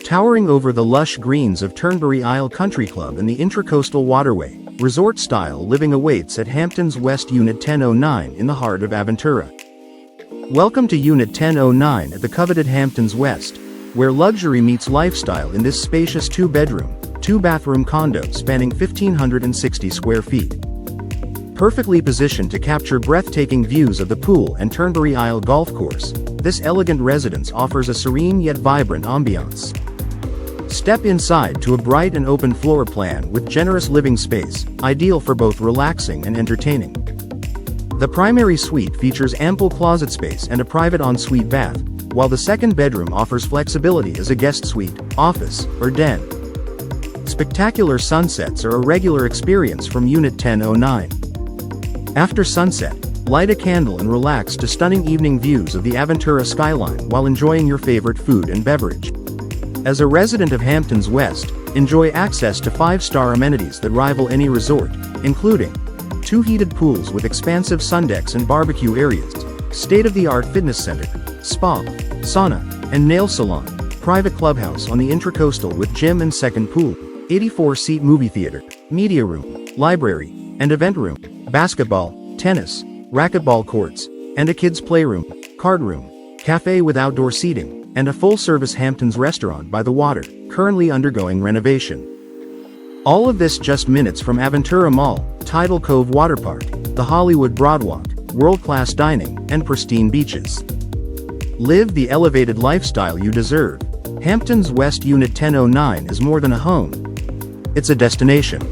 Towering over the lush greens of Turnberry Isle Country Club and the Intracoastal Waterway, resort-style living awaits at Hamptons West Unit 1009 in the heart of Aventura. Welcome to Unit 1009 at the coveted Hamptons West, where luxury meets lifestyle in this spacious two-bedroom, two-bathroom condo spanning 1,560 square feet. Perfectly positioned to capture breathtaking views of the pool and Turnberry Isle Golf Course, this elegant residence offers a serene yet vibrant ambiance. Step inside to a bright and open floor plan with generous living space, ideal for both relaxing and entertaining. The primary suite features ample closet space and a private ensuite bath, while the second bedroom offers flexibility as a guest suite, office, or den. Spectacular sunsets are a regular experience from Unit 1009. After sunset, light a candle and relax to stunning evening views of the Aventura skyline while enjoying your favorite food and beverage. As a resident of Hamptons West, enjoy access to 5-star amenities that rival any resort, including 2 heated pools with expansive sundecks and barbecue areas, state-of-the-art fitness center, spa, sauna, and nail salon, private clubhouse on the Intracoastal with gym and second pool, 84-seat movie theater, media room, library, and event room, basketball, tennis, racquetball courts, and a kids' playroom, card room, cafe with outdoor seating, and a full-service Hamptons restaurant by the water, currently undergoing renovation. All of this just minutes from Aventura Mall, Tidal Cove Water Park, the Hollywood Broadwalk, world-class dining, and pristine beaches. Live the elevated lifestyle you deserve. Hamptons West Unit 1009 is more than a home. It's a destination.